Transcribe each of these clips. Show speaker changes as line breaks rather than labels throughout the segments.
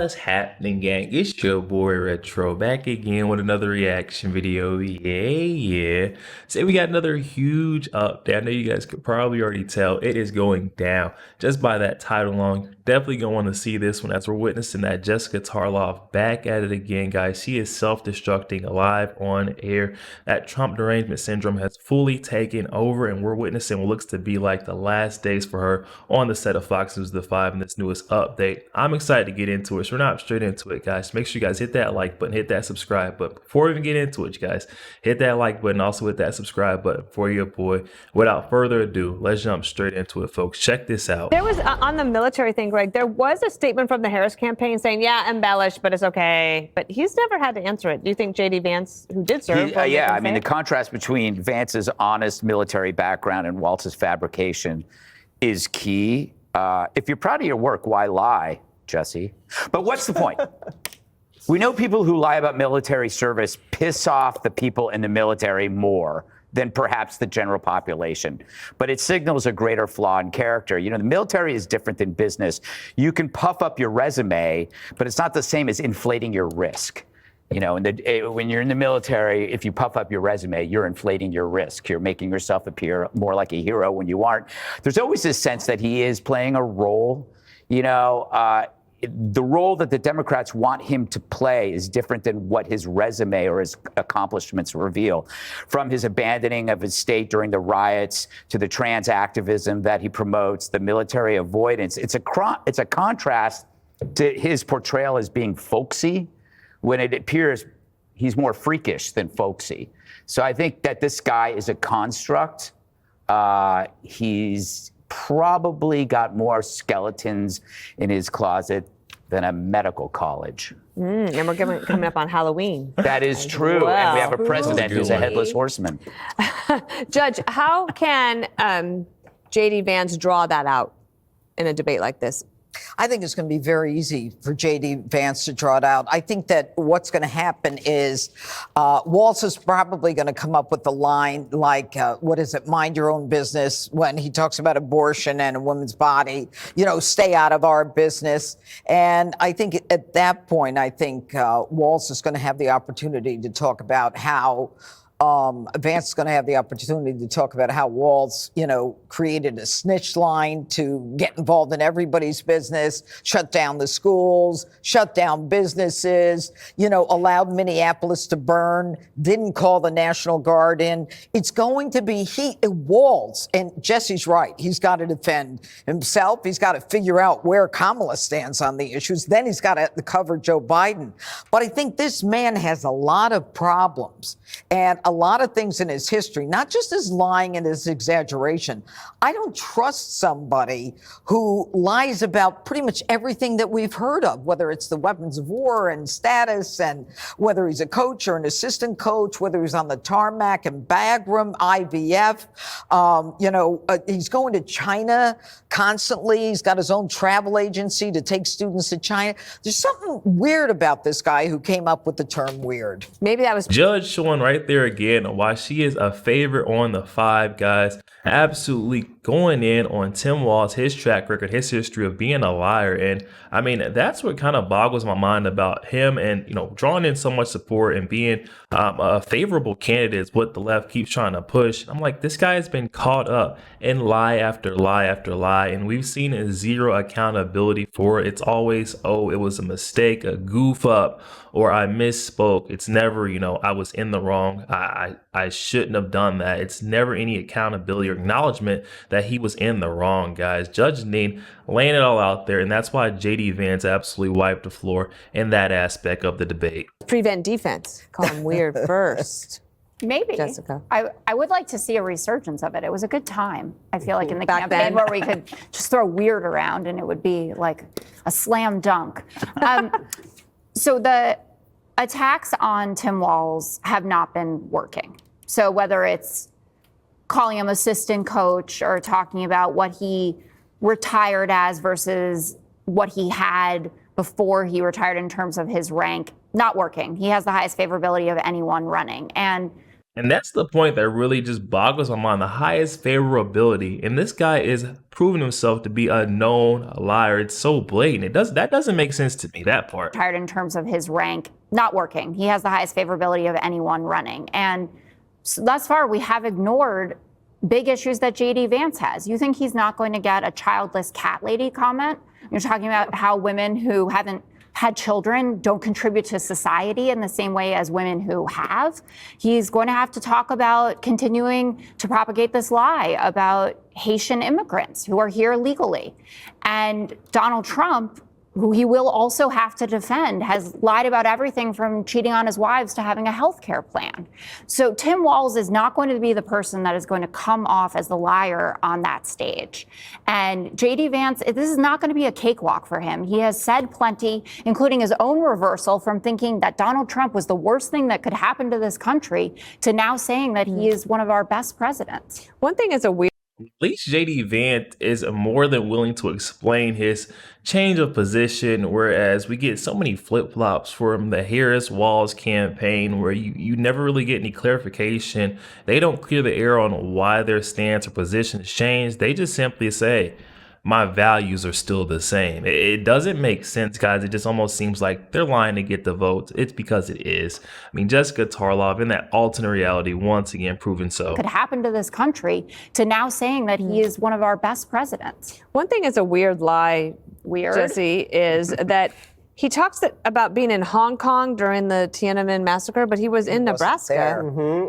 What's happening, gang? It's your boy Retro back again with another reaction video. Yeah. Say we got another huge update. I know you guys could probably already tell it is going down just by that title alone. Definitely gonna want to see this one as we're witnessing that Jessica Tarlov back at it again, guys. She is self-destructing live on air. That Trump derangement syndrome has fully taken over, and we're witnessing what looks to be like the last days for her on the set of Fox News The 5 in this newest update. I'm excited to get into it, so we're not straight into it, guys. Make sure you guys hit that like button, hit that subscribe button. Before we even get into it, you guys, hit that like button, also hit that subscribe button for your boy. Without further ado, let's jump straight into it, folks. Check this out.
There was, on the military thing, Greg, there was a statement from the Harris campaign saying, yeah, embellished, but it's okay. But he's never had to answer it. Do you think J.D. Vance, who did serve?
Yeah, I mean, the contrast between Vance's honest military background and Walz's fabrication is key. If you're proud of your work, why lie, Jesse? But what's the point? We know people who lie about military service piss off the people in the military more than perhaps the general population. But it signals a greater flaw in character. You know, the military is different than business. You can puff up your resume, but it's not the same as inflating your risk. You know, when you're in the military, if you puff up your resume, you're inflating your risk. You're making yourself appear more like a hero when you aren't. There's always this sense that he is playing a role. You know, the role that the Democrats want him to play is different than what his resume or his accomplishments reveal. From his abandoning of his state during the riots to the trans activism that he promotes, the military avoidance, it's a contrast to his portrayal as being folksy, when it appears he's more freakish than folksy. So I think that this guy is a construct. He's probably got more skeletons in his closet than a medical college.
And we're coming up on Halloween.
That is true. Well, and we have a president who's a headless horseman.
Judge, how can J.D. Vance draw that out in a debate like this?
I think it's going to be very easy for J.D. Vance to draw it out. I think that what's going to happen is Walz is probably going to come up with the line like, what is it, mind your own business, when he talks about abortion and a woman's body, you know, stay out of our business. And I think at that point, I think Walz is going to have the opportunity to talk about how Vance is going to have the opportunity to talk about how Walz, you know, created a snitch line to get involved in everybody's business, shut down the schools, shut down businesses, you know, allowed Minneapolis to burn, didn't call the National Guard in. It's going to be Walz, and Jesse's right. He's got to defend himself. He's got to figure out where Kamala stands on the issues. Then he's got to cover Joe Biden. But I think this man has a lot of problems and a lot of things in his history, not just his lying and his exaggeration. I don't trust somebody who lies about pretty much everything that we've heard of, whether it's the weapons of war and status, and whether he's a coach or an assistant coach, whether he's on the tarmac and Bagram, IVF. You know, he's going to China constantly. He's got his own travel agency to take students to China. There's something weird about this guy who came up with the term weird.
Maybe that was
Judge showing right there again why she is a favorite on the 5, guys. Absolutely going in on Tim Walz, his track record, his history of being a liar. And I mean, that's what kind of boggles my mind about him, and, you know, drawing in so much support and being a favorable candidate is what the left keeps trying to push. I'm like, this guy has been caught up in lie after lie after lie, and we've seen zero accountability for it. It's always, oh, it was a mistake, a goof up, or I misspoke. It's never, you know, I was in the wrong. I shouldn't have done that. It's never any accountability or acknowledgement that he was in the wrong, guys. Judge Jeanine laying it all out there, and that's why J.D. Vance absolutely wiped the floor in that aspect of the debate.
prevent defense. Call him weird first.
Maybe.
Jessica.
I would like to see a resurgence of it. It was a good time, I feel like, in the
Back
campaign
then.
where we could just throw weird around and it would be like a slam dunk. So the attacks on Tim Walz have not been working. So whether it's calling him assistant coach or talking about what he retired as versus what he had before he retired in terms of his rank, not working. He has the highest favorability of anyone running. And
And that's the point that really just boggles my mind. The highest favorability. And this guy is proving himself to be a known liar. It's so blatant. That doesn't make sense to me, that part.
Tired in terms of his rank not working. He has the highest favorability of anyone running. And thus far, we have ignored big issues that JD Vance has. You think he's not going to get a childless cat lady comment? You're talking about how women who haven't had children don't contribute to society in the same way as women who have. He's going to have to talk about continuing to propagate this lie about Haitian immigrants who are here legally. And Donald Trump, who he will also have to defend, has lied about everything from cheating on his wives to having a health care plan. So Tim Walz is not going to be the person that is going to come off as the liar on that stage. And JD Vance, this is not going to be a cakewalk for him. He has said plenty, including his own reversal from thinking that Donald Trump was the worst thing that could happen to this country to now saying that he is one of our best presidents.
One thing is a weird.
At least JD Vance is more than willing to explain his change of position, whereas we get so many flip-flops from the Harris-Walz campaign where you never really get any clarification. They don't clear the air on why their stance or positions change. They just simply say, my values are still the same. It doesn't make sense, guys. It just almost seems like they're lying to get the votes. It's because it is. I mean, Jessica Tarlov in that alternate reality, once again, proven so.
Could happen to this country to now saying that he is one of our best presidents.
One thing is a weird lie,
Weird?
Jesse, is that he talks about being in Hong Kong during the Tiananmen massacre, but he was in Nebraska.
there.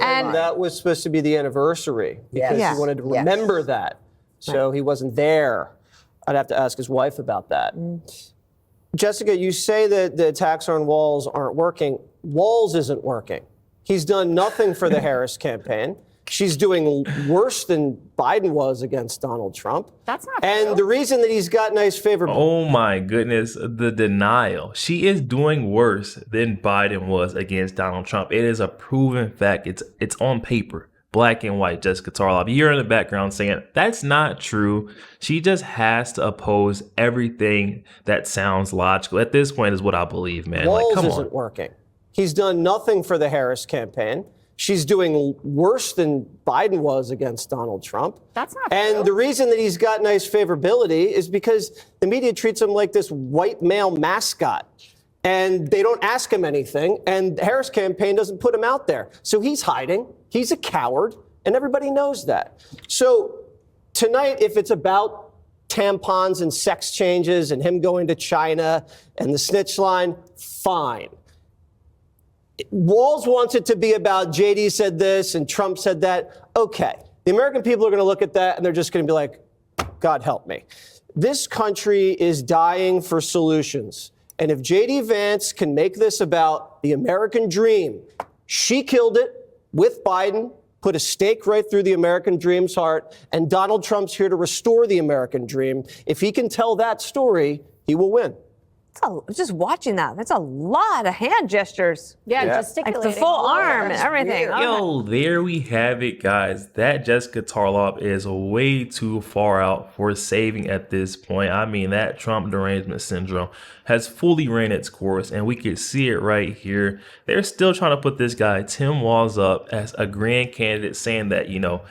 And
That was supposed to be the anniversary because
Yes.
he wanted to
Yes.
remember that. So he wasn't there. I'd have to ask his wife about that. Jessica, you say that the attacks on Walz aren't working. Walz isn't working. He's done nothing for the Harris campaign. She's doing worse than Biden was against Donald Trump.
That's not
And
true.
the reason that he's got nice favor.
Oh my goodness, the denial. She is doing worse than Biden was against Donald Trump. It is a proven fact. It's on paper. Black and white, Jessica Tarlov. You're in the background saying that's not true. She just has to oppose everything that sounds logical. At this point is what I believe, man.
Walz
Like, come
isn't
on.
working. He's done nothing for the Harris campaign. She's doing worse than Biden was against Donald Trump.
That's not
And
true.
the reason that he's got nice favorability is because the media treats him like this white male mascot. And they don't ask him anything. And the Harris campaign doesn't put him out there. So he's hiding. He's a coward. And everybody knows that. So tonight, if it's about tampons and sex changes and him going to China and the snitch line, fine. Walz wants it to be about JD said this and Trump said that. Okay. The American people are going to look at that and they're just going to be like, God help me. This country is dying for solutions. And if JD Vance can make this about the American dream, she killed it with Biden, put a stake right through the American dream's heart, and Donald Trump's here to restore the American dream. If he can tell that story, he will win.
just watching that's a lot of hand gestures.
Yeah,
Like
gesticulating.
the full
all over.
arm and everything.
Yo, there we have it, guys. That Jessica Tarlov is way too far out for saving at this point. I mean, that Trump derangement syndrome has fully ran its course, and we can see it right here. They're still trying to put this guy, Tim Walz, up as a grand candidate, saying that, you know,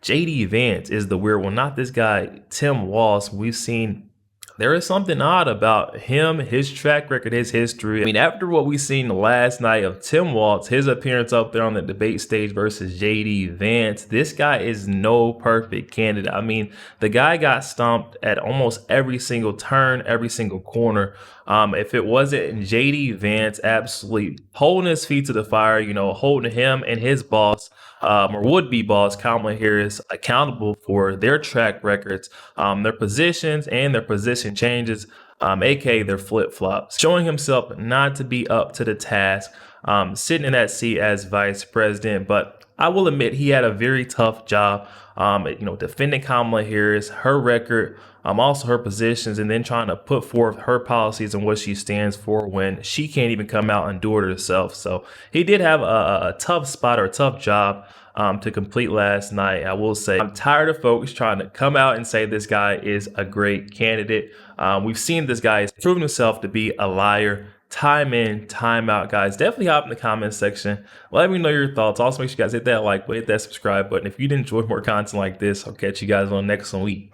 JD Vance is the weird one, not this guy, Tim Walz. We've seen there is something odd about him, his track record, his history. I mean, after what we seen last night of Tim Walz, his appearance up there on the debate stage versus JD Vance, this guy is no perfect candidate. I mean, the guy got stomped at almost every single turn, every single corner. If it wasn't JD Vance absolutely holding his feet to the fire, you know, holding him and his boss, or would-be boss Kamala Harris accountable for their track records, their positions and their position changes, aka their flip-flops, showing himself not to be up to the task, sitting in that seat as vice president. But I will admit he had a very tough job, you know, defending Kamala Harris, her record, also her positions, and then trying to put forth her policies and what she stands for when she can't even come out and do it herself. So he did have a tough spot or a tough job to complete last night. I will say I'm tired of folks trying to come out and say this guy is a great candidate. We've seen this guy has proven himself to be a liar time in, time out, guys. Definitely hop in the comment section. Let me know your thoughts. Also, make sure you guys hit that like button, hit that subscribe button. If you did enjoy more content like this, I'll catch you guys on the next one.